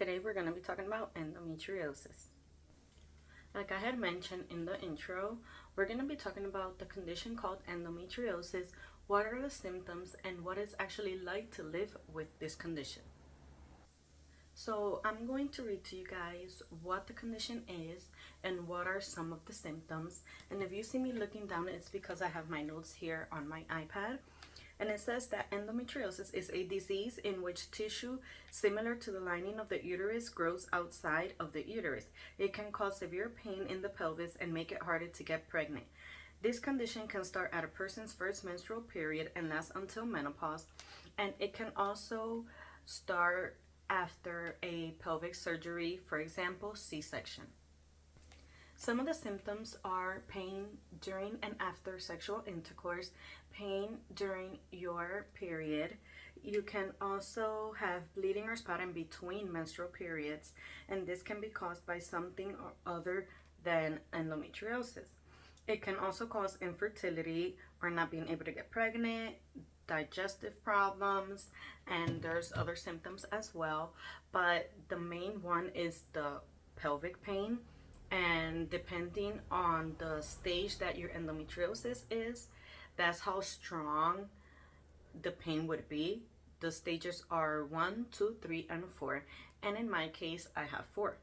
Today we're going to be talking about endometriosis. Like I had mentioned in the intro, we're going to be talking about the condition called endometriosis, what are the symptoms, and what it's actually like to live with this condition. So I'm going to read to you guys what the condition is and what are some of the symptoms. And if you see me looking down, it's because I have my notes here on my iPad. And it says that endometriosis is a disease in which tissue similar to the lining of the uterus grows outside of the uterus. It can cause severe pain in the pelvis and make it harder to get pregnant. This condition can start at a person's first menstrual period and last until menopause, and it can also start after a pelvic surgery, for example, C-section. Some of the symptoms are pain during and after sexual intercourse, pain during your period. You can also have bleeding or spotting between menstrual periods, and this can be caused by something or other than endometriosis. It can also cause infertility or not being able to get pregnant, digestive problems, and there's other symptoms as well, but the main one is the pelvic pain. And depending on the stage that your endometriosis is, that's how strong the pain would be. The stages are 1, 2, 3, and 4, and in my case I have 4.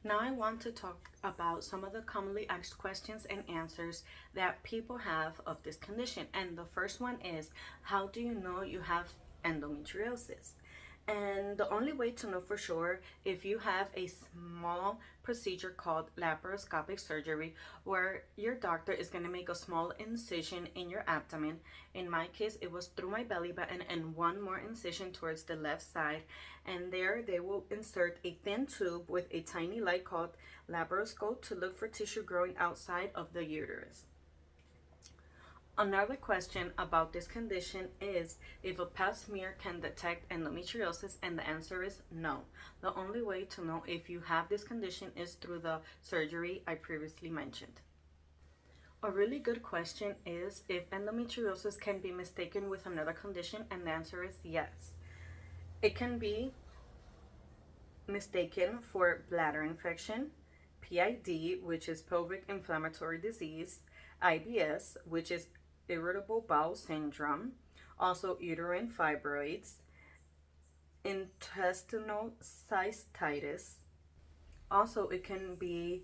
Now I want to talk about some of the commonly asked questions and answers that people have of this condition. And the first one is, how do you know you have endometriosis? And the only way to know for sure, if you have a small procedure called laparoscopic surgery, where your doctor is going to make a small incision in your abdomen. In my case, it was through my belly button and one more incision towards the left side. And there they will insert a thin tube with a tiny light called laparoscope to look for tissue growing outside of the uterus. Another question about this condition is if a pap smear can detect endometriosis, and the answer is no. The only way to know if you have this condition is through the surgery I previously mentioned. A really good question is if endometriosis can be mistaken with another condition, and the answer is yes. It can be mistaken for bladder infection, PID, which is pelvic inflammatory disease, IBS, which is irritable bowel syndrome, also uterine fibroids, intestinal cystitis. Also, it can be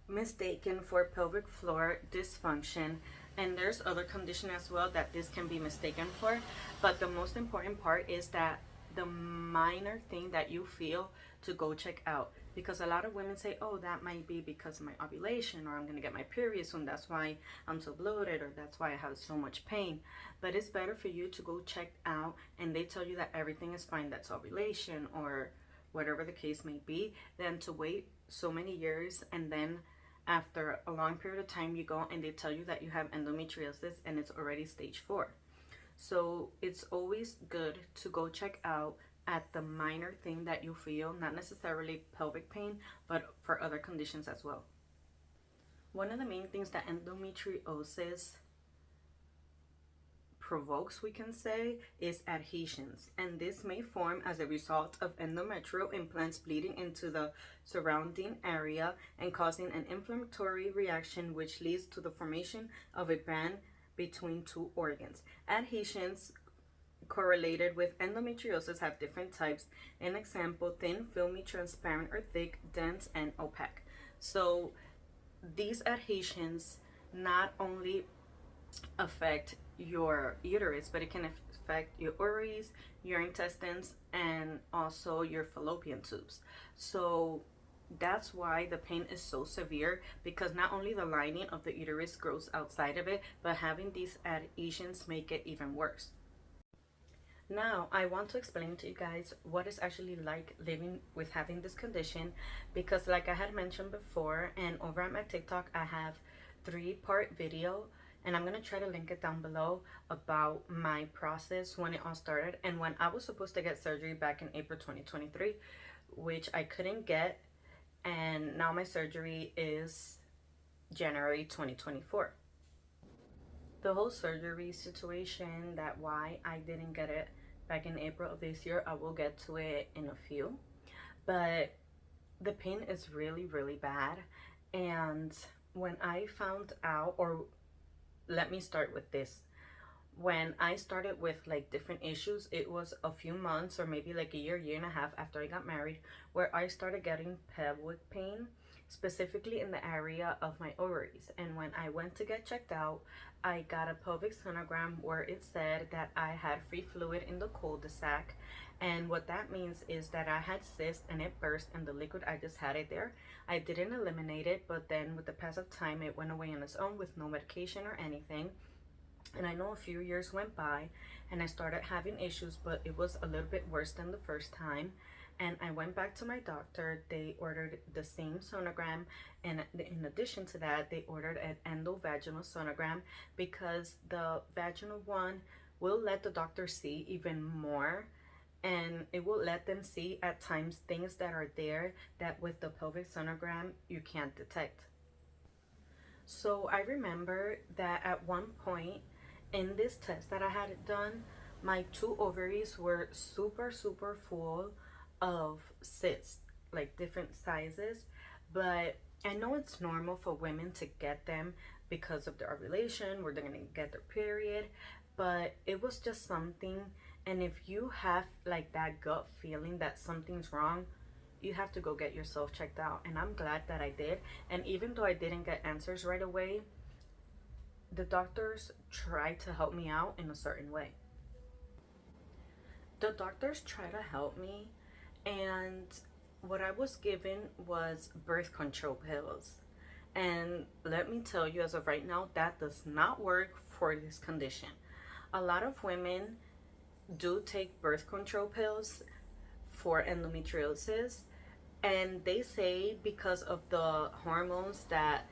mistaken for pelvic floor dysfunction, and there's other condition as well that this can be mistaken for, but the most important part is that the minor thing that you feel to go check out, because a lot of women say, oh, that might be because of my ovulation, or I'm gonna get my period soon, that's why I'm so bloated, or that's why I have so much pain. But it's better for you to go check out and they tell you that everything is fine, that's ovulation or whatever the case may be, than to wait so many years and then after a long period of time you go and they tell you that you have endometriosis and it's already stage 4. So it's always good to go check out at the minor thing that you feel, not necessarily pelvic pain, but for other conditions as well. One of the main things that endometriosis provokes, we can say, is adhesions, and this may form as a result of endometrial implants bleeding into the surrounding area and causing an inflammatory reaction, which leads to the formation of a band between two organs. Adhesions correlated with endometriosis have different types. An example: thin, filmy, transparent or thick, dense, and opaque. So these adhesions not only affect your uterus, but it can affect your ovaries, your intestines, and also your fallopian tubes. So that's why the pain is so severe, because not only the lining of the uterus grows outside of it, but having these adhesions make it even worse. Now I want to explain to you guys what it's actually like living with having this condition, because like I had mentioned before, and over at my TikTok I have 3-part video, and I'm gonna try to link it down below, about my process when it all started and when I was supposed to get surgery back in April 2023, which I couldn't get, and now my surgery is January 2024. The whole surgery situation, that why I didn't get it back in April of this year, I will get to it in a few. but the pain is really, really bad. And when I found out, or let me start with this. When I started with like different issues, it was a few months or maybe like a year, year and a half after I got married, where I started getting pelvic pain, specifically in the area of my ovaries. And when I went to get checked out, I got a pelvic sonogram where it said that I had free fluid in the cul-de-sac. And what that means is that I had cyst and it burst, and the liquid, I just had it there. I didn't eliminate it, but then with the pass of time, it went away on its own with no medication or anything. And I know a few years went by and I started having issues, but it was a little bit worse than the first time. And I went back to my doctor. They ordered the same sonogram, and in addition to that, they ordered an endovaginal sonogram because the vaginal one will let the doctor see even more, and it will let them see at times things that are there that with the pelvic sonogram you can't detect. So I remember that at one point in this test that I had done, my two ovaries were super, super full of cysts, like different sizes. But I know it's normal for women to get them because of their ovulation, where they're gonna get their period. But it was just something, and if you have like that gut feeling that something's wrong, you have to go get yourself checked out. And I'm glad that I did. And even though I didn't get answers right away, the doctors tried to help me out in a certain way. The doctors try to help me, and what I was given was birth control pills. And let me tell you, as of right now, that does not work for this condition. A lot of women do take birth control pills for endometriosis, and they say because of the hormones that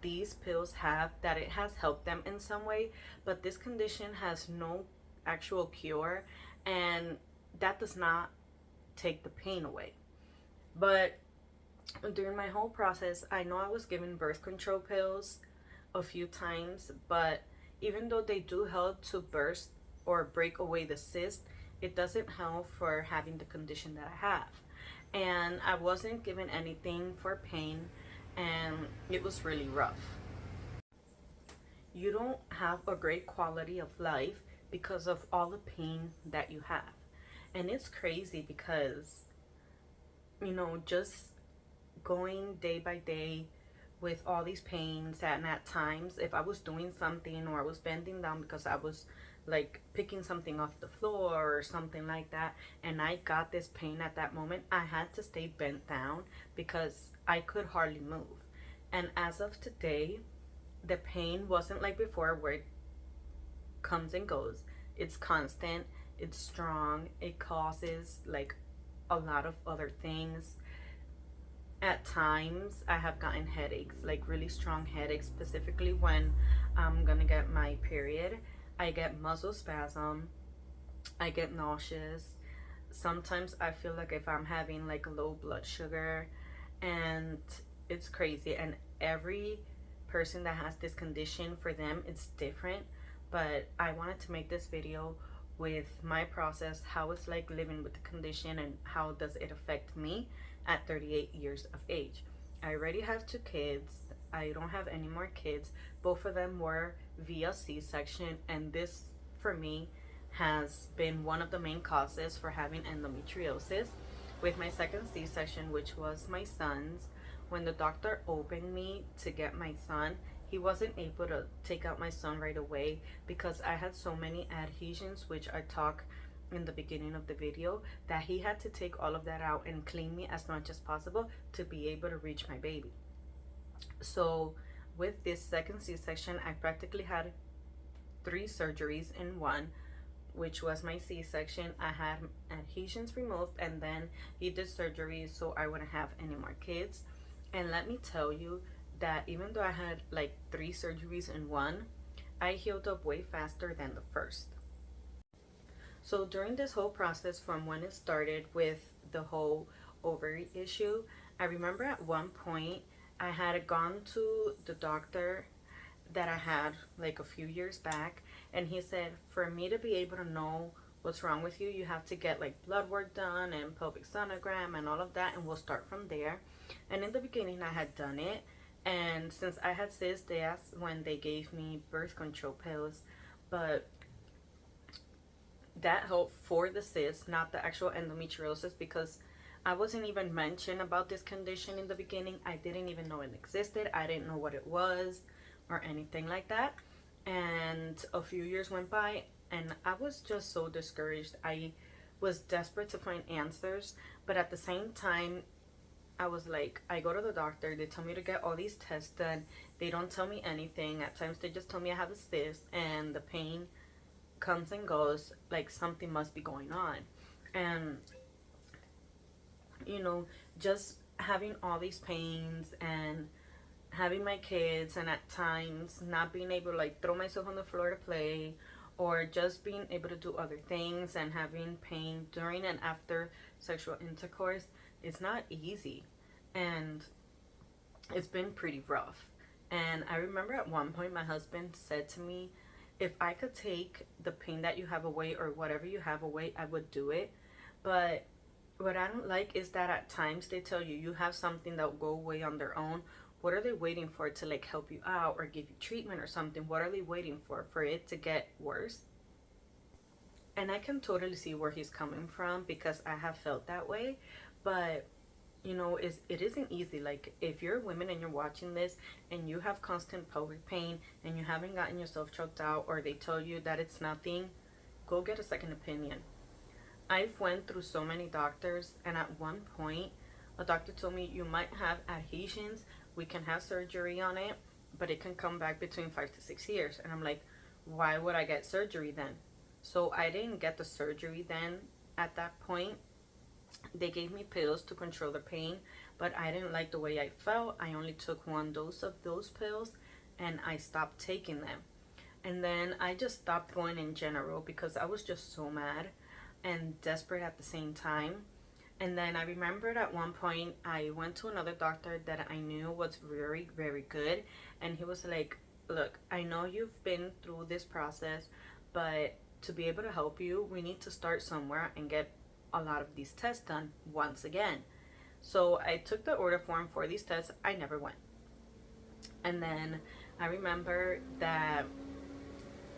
these pills have, that it has helped them in some way, but this condition has no actual cure, and that does not take the pain away. But during my whole process, I know I was given birth control pills a few times, but even though they do help to burst or break away the cyst, it doesn't help for having the condition that I have. And I wasn't given anything for pain, and it was really rough. You don't have a great quality of life because of all the pain that you have. And it's crazy because, just going day by day with all these pains, and at times if I was doing something or I was bending down because I was like picking something off the floor or something like that, and I got this pain at that moment, I had to stay bent down because I could hardly move. And as of today, the pain wasn't like before where it comes and goes. It's constant, it's strong, it causes like a lot of other things. At times I have gotten headaches, like really strong headaches, specifically when I'm gonna get my period. I get muscle spasm, I get nauseous. Sometimes I feel like if I'm having like low blood sugar, and it's crazy. And every person that has this condition, for them it's different. But I wanted to make this video with my process, how it's like living with the condition and how does it affect me at 38 years of age. I already have two kids. I don't have any more kids. Both of them were via C-section, and this for me has been one of the main causes for having endometriosis. With my second C-section, which was my son's, when the doctor opened me to get my son, he wasn't able to take out my son right away because I had so many adhesions, which I talk in the beginning of the video, that he had to take all of that out and clean me as much as possible to be able to reach my baby. So with this second C-section, I practically had 3 surgeries in one, which was my C-section. I had adhesions removed, and then he did surgery so I wouldn't have any more kids. And let me tell you that even though I had like 3 surgeries in one, I healed up way faster than the first. So during this whole process, from when it started with the whole ovary issue, I remember at one point I had gone to the doctor that I had like a few years back, and he said for me to be able to know what's wrong with you. You have to get like blood work done and pelvic sonogram and all of that, and we'll start from there. And in the beginning, I had done it, and since I had cysts, that's when they gave me birth control pills. But that helped for the cysts, not the actual endometriosis, because I wasn't even mentioned about this condition in the beginning. I didn't even know it existed. I didn't know what it was or anything like that. And a few years went by, and I was just so discouraged. I was desperate to find answers, but at the same time, I was like, I go to the doctor, they tell me to get all these tests done. They don't tell me anything. At times, they just tell me I have a cyst, and the pain comes and goes. Like, something must be going on. And, you know, just having all these pains and having my kids, and at times not being able to like throw myself on the floor to play, or just being able to do other things, and having pain during and after sexual intercourse, it's not easy, and it's been pretty rough. And I remember at one point my husband said to me, if I could take the pain that you have away, or whatever you have away, I would do it. But what I don't like is that at times they tell you you have something that will go away on their own. What are they waiting for, to like help you out or give you treatment or something? What are they waiting for it to get worse? And I can totally see where he's coming from, because I have felt that way. But it isn't easy. Like, if you're women and you're watching this and you have constant pelvic pain and you haven't gotten yourself choked out, or they tell you that it's nothing, go get a second opinion. I've went through so many doctors, and at one point a doctor told me, you might have adhesions, we can have surgery on it, but it can come back between 5 to 6 years. And I'm like, why would I get surgery then? So I didn't get the surgery then. At that point, they gave me pills to control the pain, but I didn't like the way I felt. I only took one dose of those pills, and I stopped taking them. And then I just stopped going in general, because I was just so mad and desperate at the same time. And then I remembered at one point I went to another doctor that I knew was very, very good. And he was like, look, I know you've been through this process, but to be able to help you, we need to start somewhere and get a lot of these tests done once again. So I took the order form for these tests. I never went. And then I remember that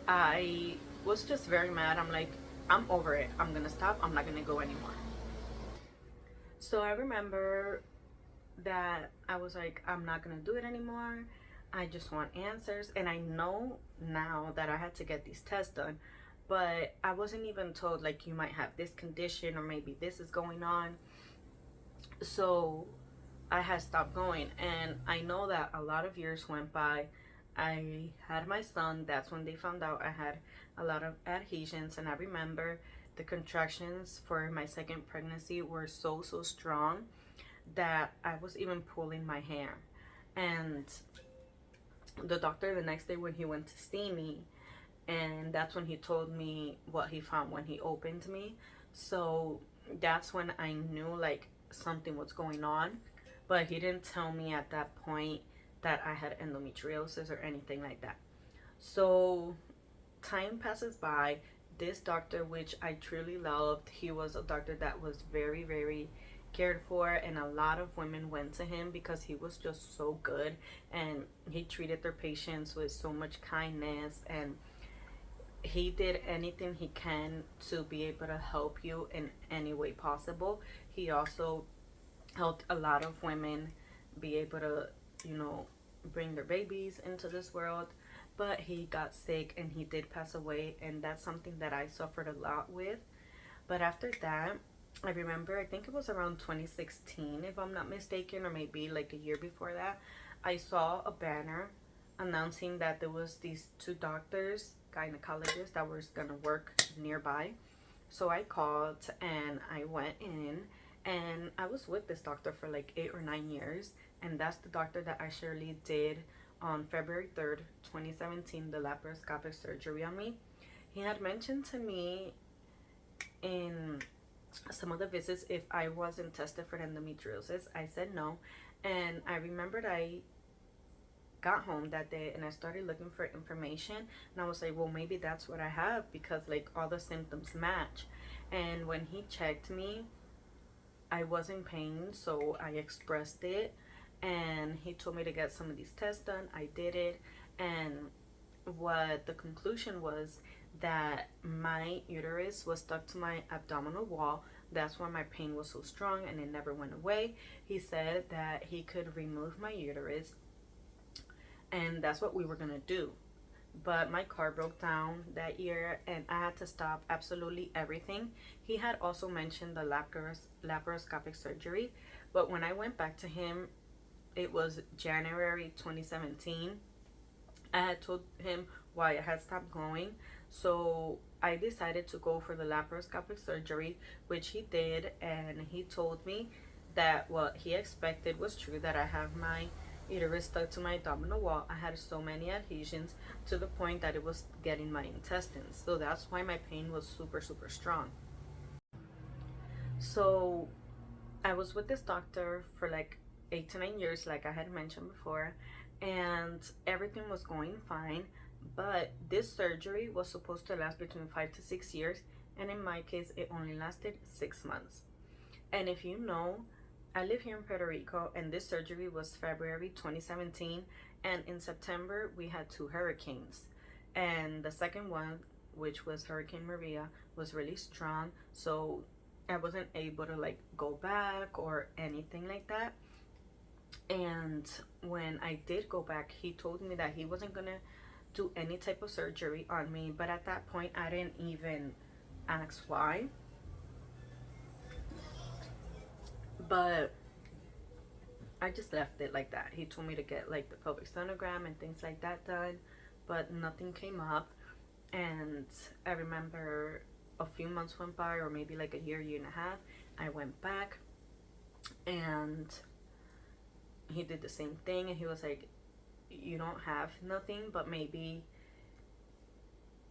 I was just very mad. I'm like, I'm over it. I'm gonna stop. I'm not gonna go anymore. So I remember that I was like, I'm not gonna do it anymore. I just want answers. And I know now that I had to get these tests done, but I wasn't even told, like, you might have this condition, or maybe this is going on. So I had stopped going. And I know that a lot of years went by. I had my son. That's when they found out I had a lot of adhesions. And I remember the contractions for my second pregnancy were so, so strong that I was even pulling my hair. And the doctor, the next day when he went to see me, and that's when he told me what he found when he opened me. So that's when I knew like something was going on. But he didn't tell me at that point that I had endometriosis or anything like that. So time passes by. This doctor, which I truly loved, he was a doctor that was very, very cared for, and a lot of women went to him because he was just so good, and he treated their patients with so much kindness, and he did anything he can to be able to help you in any way possible. He also helped a lot of women be able to, bring their babies into this world. But he got sick and he did pass away, and that's something that I suffered a lot with. But after that, I remember, I think it was around 2016, if I'm not mistaken, or maybe like a year before that, I saw a banner announcing that there was these two doctors, gynecologists, that was gonna work nearby. So I called and I went in, and I was with this doctor for like 8 or 9 years, and that's the doctor that actually did on February 3rd, 2017, the laparoscopic surgery on me. He had mentioned to me in some of the visits if I wasn't tested for endometriosis. I said no. And I remembered I got home that day and I started looking for information, and I was like, well, maybe that's what I have because like all the symptoms match. And when he checked me, I was in pain, so I expressed it, and he told me to get some of these tests done. I did it, and what the conclusion was that my uterus was stuck to my abdominal wall. That's why my pain was so strong and it never went away. He said that he could remove my uterus, and that's what we were gonna do. But my car broke down that year and I had to stop absolutely everything. He had also mentioned the laparoscopic surgery, but when I went back to him, it was January 2017. I had told him why I had stopped going, so I decided to go for the laparoscopic surgery, which he did, and he told me that what he expected was true, that I have my uterus stuck to my abdominal wall. I had so many adhesions to the point that it was getting my intestines. So that's why my pain was super, super strong. So I was with this doctor for like 8 to 9 years, like I had mentioned before, and everything was going fine. But this surgery was supposed to last between 5 to 6 years, and in my case, it only lasted 6 months. And if you know, I live here in Puerto Rico, and this surgery was February 2017, and in September, we had two hurricanes. And the second one, which was Hurricane Maria, was really strong, so I wasn't able to like go back or anything like that. And when I did go back, he told me that he wasn't gonna do any type of surgery on me, but at that point, I didn't even ask why. But I just left it like that. He told me to get like the pelvic sonogram and things like that done, but nothing came up. And I remember a few months went by, or maybe like a year and a half. I went back, and he did the same thing. And he was like, "You don't have nothing, but maybe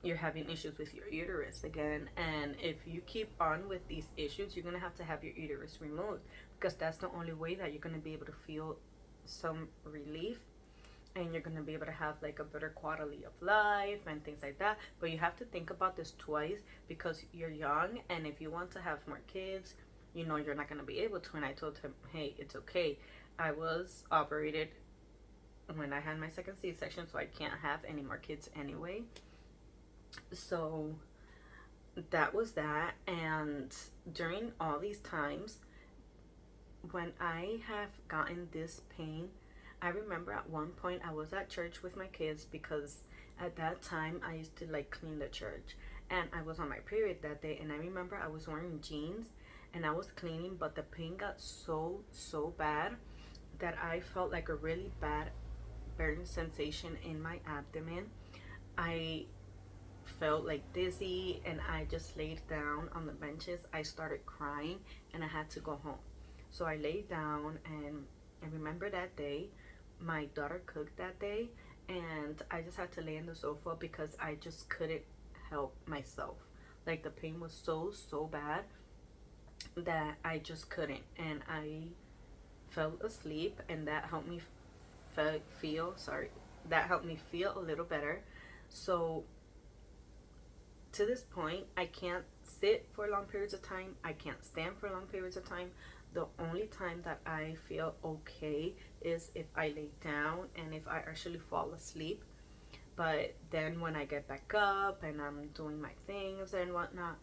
you're having issues with your uterus again. And if you keep on with these issues, you're going to have your uterus removed, because that's the only way that you're going to be able to feel some relief, and you're going to be able to have like a better quality of life and things like that. But you have to think about this twice, because you're young, and if you want to have more kids, you know you're not going to be able to." And I told him, hey, it's okay. I was operated when I had my second C-section, so I can't have any more kids anyway. So that was that. And during all these times, when I have gotten this pain, I remember at one point I was at church with my kids, because at that time I used to like clean the church, and I was on my period that day. And I remember I was wearing jeans and I was cleaning, but the pain got so bad that I felt like a really bad burning sensation in my abdomen. I felt like dizzy, and I just laid down on the benches. I started crying and I had to go home. So I laid down, and I remember that day my daughter cooked that day, and I just had to lay in the sofa because I just couldn't help myself. Like the pain was so bad that I just couldn't, and I fell asleep, and that helped me feel sorry that helped me feel a little better. So to this point, I can't sit for long periods of time. I can't stand for long periods of time. The only time that I feel okay is if I lay down and if I actually fall asleep. But then when I get back up and I'm doing my things and whatnot,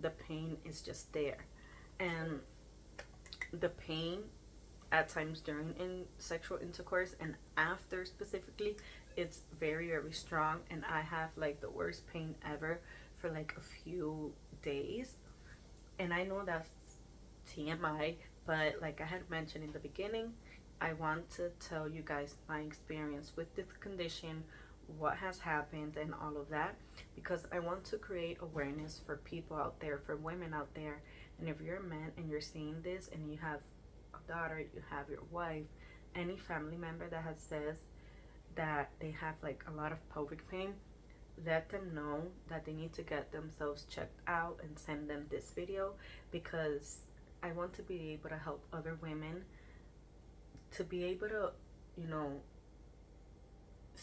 the pain is just there. And the pain at times during sexual intercourse and after specifically, it's very strong, and I have like the worst pain ever for like a few days. And I know that's TMI, but like I had mentioned in the beginning, I want to tell you guys my experience with this condition, what has happened, and all of that, because I want to create awareness for people out there, for women out there. And if you're a man and you're seeing this and you have a daughter, you have your wife, any family member that has says that they have like a lot of pelvic pain, let them know that they need to get themselves checked out and send them this video, because I want to be able to help other women to be able to, you know,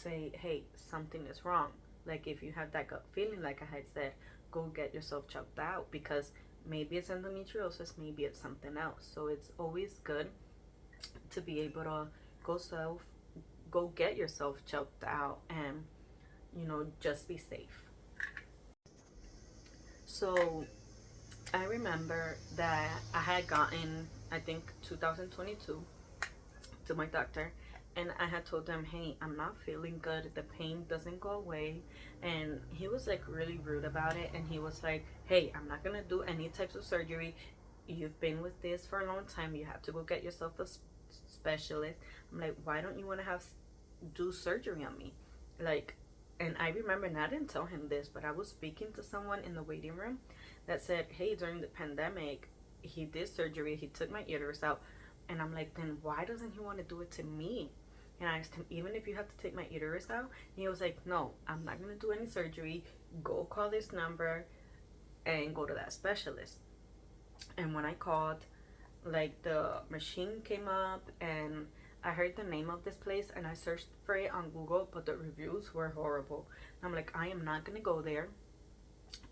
say, hey, something is wrong. Like if you have that gut feeling, like I had said, go get yourself checked out, because maybe it's endometriosis, maybe it's something else. So it's always good to be able to go self go get yourself checked out, and just be safe. So I remember that I had gotten, I think, 2022 to my doctor, and I had told him, hey, I'm not feeling good, the pain doesn't go away. And he was like really rude about it, and he was like, hey, I'm not gonna do any types of surgery. You've been with this for a long time, you have to go get yourself a specialist. I'm like, why don't you want to have do surgery on me? Like, and I remember, and I didn't tell him this, but I was speaking to someone in the waiting room that said, hey, during the pandemic, he did surgery, he took my uterus out. And I'm like, then why doesn't he want to do it to me? And I asked him, even if you have to take my uterus out? And he was like, no, I'm not going to do any surgery. Go call this number and go to that specialist. And when I called, like the machine came up, and I heard the name of this place, and I searched for it on Google, but the reviews were horrible. And I'm like, I am not going to go there.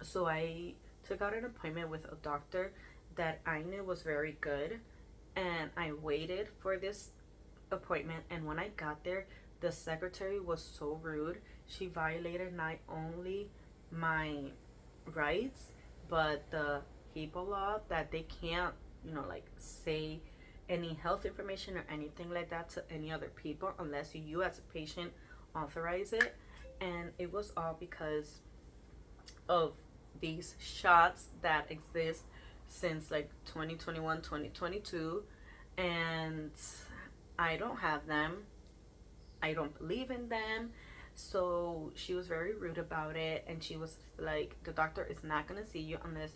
So I took out an appointment with a doctor that I knew was very good, and I waited for this appointment. And when I got there, the secretary was so rude. She violated not only my rights, but the HIPAA law, that they can't, like say any health information or anything like that to any other people unless you as a patient authorize it. And it was all because of these shots that exist since like 2021, 2022, and I don't have them. I don't believe in them. So she was very rude about it, and she was like, the doctor is not going to see you unless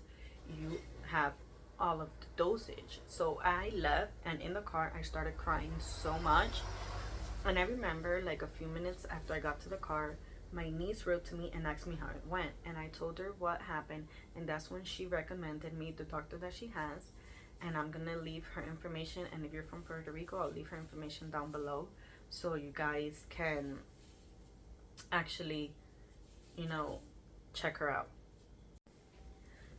you have all of the dosage. So I left, and in the car I started crying so much. And I remember, like, a few minutes after I got to the car, my niece wrote to me and asked me how it went, and I told her what happened. And that's when she recommended me the doctor that she has. And I'm gonna leave her information, and if you're from Puerto Rico, I'll leave her information down below so you guys can actually, check her out.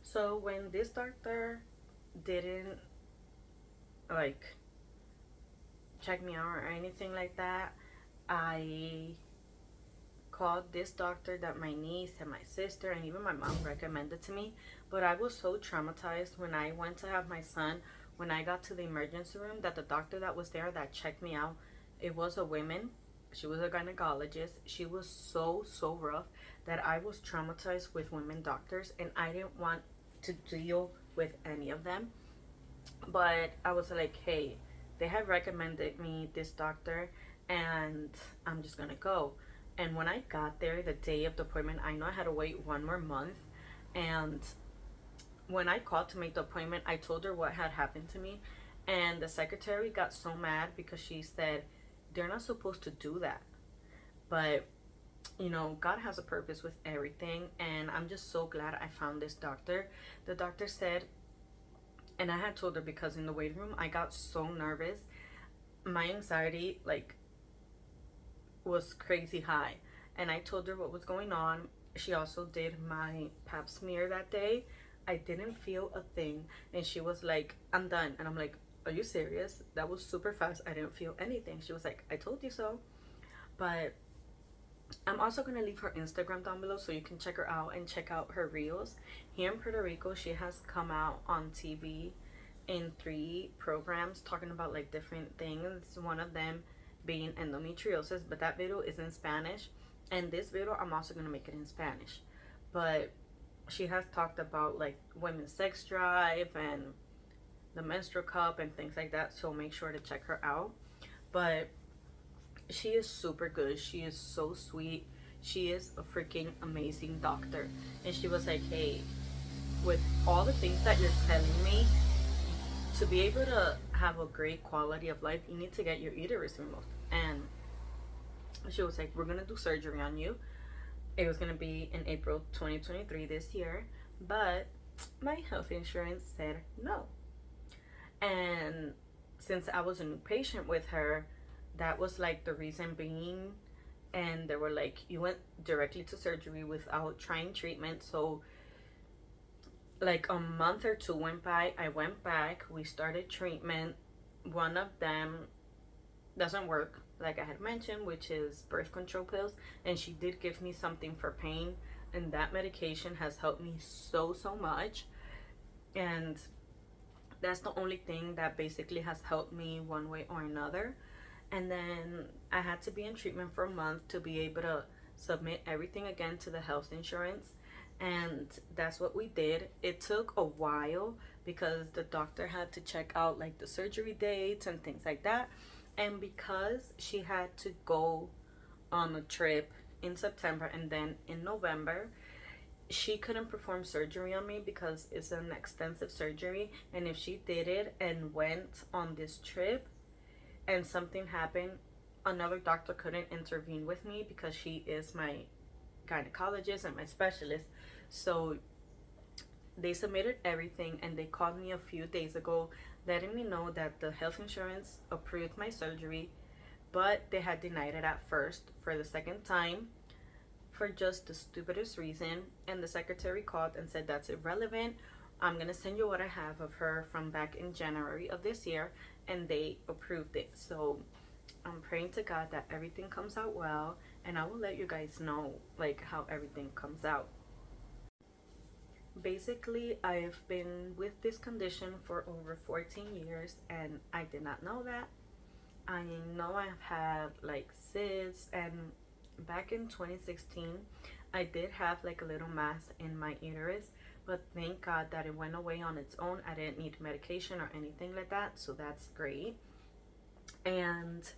So when this doctor didn't, like, check me out or anything like that, I called this doctor that my niece and my sister and even my mom recommended to me. But I was so traumatized when I went to have my son, when I got to the emergency room, that the doctor that was there that checked me out, it was a woman. She was a gynecologist. She was so rough that I was traumatized with women doctors, and I didn't want to deal with any of them. But I was like, hey, they have recommended me this doctor, and I'm just gonna go. And when I got there, the day of the appointment, I know I had to wait one more month. And when I called to make the appointment, I told her what had happened to me. And the secretary got so mad because she said, they're not supposed to do that. But, God has a purpose with everything. And I'm just so glad I found this doctor. The doctor said, and I had told her, because in the waiting room, I got so nervous. My anxiety, like, was crazy high. And I told her what was going on. She also did my pap smear that day. I didn't feel a thing. And she was like, I'm done. And I'm like, are you serious? That was super fast. I didn't feel anything. She was like, I told you so. But I'm also going to leave her Instagram down below so you can check her out and check out her reels. Here in Puerto Rico, she has come out on TV in 3 programs talking about like different things. One of them being endometriosis, but that video is in Spanish. And this video, I'm also going to make it in Spanish. But she has talked about like women's sex drive and the menstrual cup and things like that. So make sure to check her out. But she is super good. She is so sweet. She is a freaking amazing doctor. And she was like, hey, with all the things that you're telling me, to be able to have a great quality of life, you need to get your uterus removed. And she was like, we're gonna do surgery on you. It was gonna be in April 2023 this year, but my health insurance said no. And since I was a new patient with her, that was like the reason being and they were like, you went directly to surgery without trying treatment. So like a month or two went by, I went back, we started treatment. One of them doesn't work, like I had mentioned, which is birth control pills, and she did give me something for pain, and that medication has helped me so much. And that's the only thing that basically has helped me one way or another. And then I had to be in treatment for a month to be able to submit everything again to the health insurance. And that's what we did. It took a while because the doctor had to check out like the surgery dates and things like that. And because she had to go on a trip in September and then in November, she couldn't perform surgery on me because it's an extensive surgery. And if she did it and went on this trip and something happened, another doctor couldn't intervene with me because she is my gynecologist and my specialist. So they submitted everything and they called me a few days ago letting me know that the health insurance approved my surgery, but they had denied it at first for the second time for just the stupidest reason. And the secretary called and said that's irrelevant. I'm gonna send you what I have of her from back in January of this year, and they approved it. So I'm praying to God that everything comes out well, and I will let you guys know like how everything comes out. Basically, I've been with this condition for over 14 years and I did not know that. I know I've had like cysts, and back in 2016 I did have like a little mass in my uterus, but thank God that it went away on its own. I didn't need medication or anything like that, so that's great. And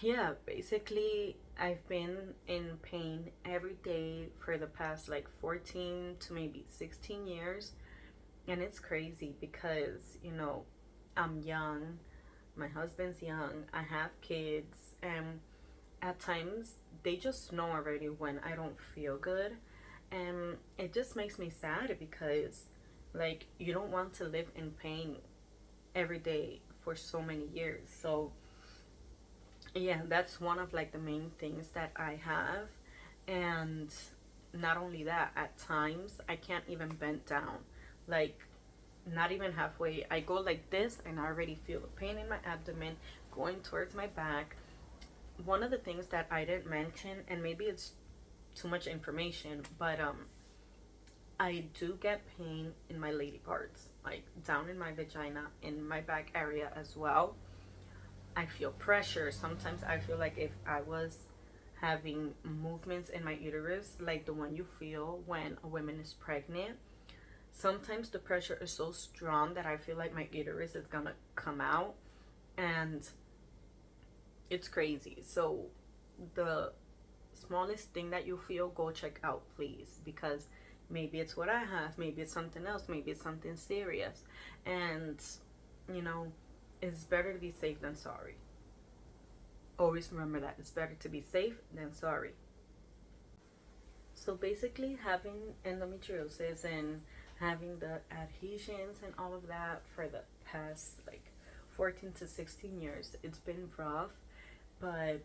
yeah, basically I've been in pain every day for the past like 14 to maybe 16 years. And it's crazy because, I'm young, my husband's young, I have kids, and at times they just know already when I don't feel good. And it just makes me sad because, like, you don't want to live in pain every day for so many years. So, yeah, that's one of like the main things that I have. And not only that, at times I can't even bend down. Like, not even halfway. I go like this and I already feel the pain in my abdomen going towards my back. One of the things that I didn't mention, and maybe it's too much information, but I do get pain in my lady parts, like down in my vagina, in my back area as well. I feel pressure. Sometimes I feel like if I was having movements in my uterus, like the one you feel when a woman is pregnant. Sometimes the pressure is so strong that I feel like my uterus is gonna come out, and it's crazy. So the smallest thing that you feel, go check out, please, because maybe it's what I have, maybe it's something else, maybe it's something serious. And you know it's better to be safe than sorry. Always remember that it's better to be safe than sorry. So basically, having endometriosis and having the adhesions and all of that for the past like 14 to 16 years, it's been rough. But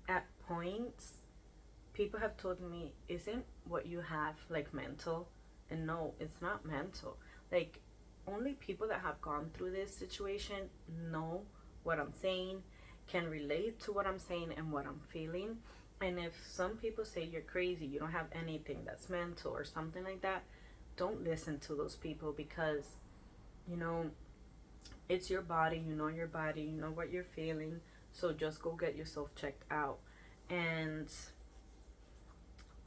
at points, people have told me, isn't what you have like mental? And no, it's not mental. Like, only people that have gone through this situation know what I'm saying, can relate to what I'm saying and what I'm feeling. And if some people say you're crazy, you don't have anything that's mental or something like that, don't listen to those people, because you know it's your body, your body, you know what you're feeling. So just go get yourself checked out. And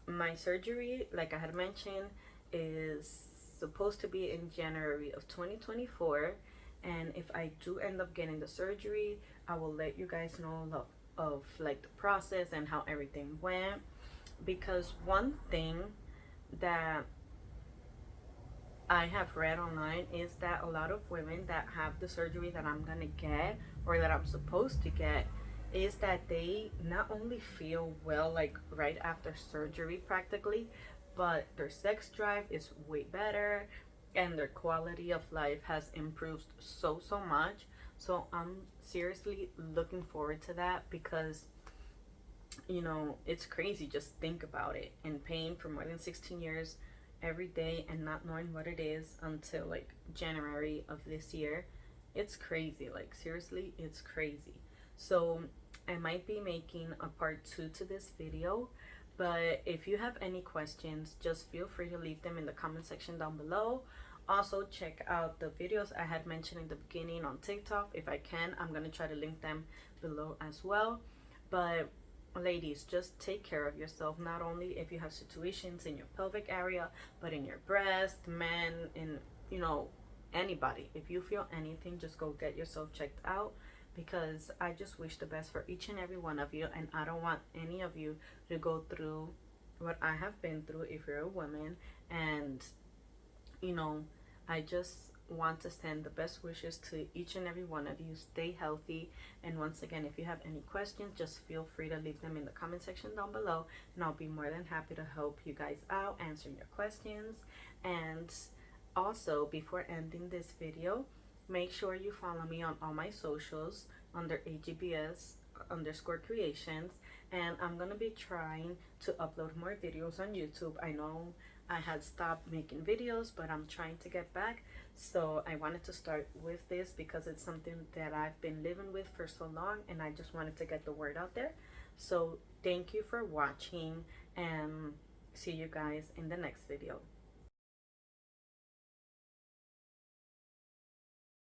my surgery, like I had mentioned, is supposed to be in January of 2024. And if I do end up getting the surgery, I will let you guys know of like the process and how everything went. Because one thing that I have read online is that a lot of women that have the surgery that I'm gonna get, or that I'm supposed to get, is that they not only feel well like right after surgery practically, but their sex drive is way better and their quality of life has improved so much. So I'm seriously looking forward to that because, you know, it's crazy. Just think about it. And paying for more than 16 years every day and not knowing what it is until like January of this year. It's crazy. Like, seriously, it's crazy. So I might be making a part two to this video. But if you have any questions, just feel free to leave them in the comment section down below. Also, check out the videos I had mentioned in the beginning on TikTok. If I can, I'm going to try to link them below as well. But ladies, just take care of yourself, not only if you have situations in your pelvic area, but in your breast, men, in, you know, anybody. If you feel anything, just go get yourself checked out, because I just wish the best for each and every one of you, and I don't want any of you to go through what I have been through if you're a woman. And, you know, I just want to send the best wishes to each and every one of you. Stay healthy. And once again, if you have any questions, just feel free to leave them in the comment section down below, and I'll be more than happy to help you guys out, answering your questions. And also, before ending this video, make sure you follow me on all my socials under AGBS underscore creations. And I'm gonna be trying to upload more videos on YouTube. I know I had stopped making videos, but I'm trying to get back. So I wanted to start with this because it's something that I've been living with for so long, and I just wanted to get the word out there. So thank you for watching, and see you guys in the next video.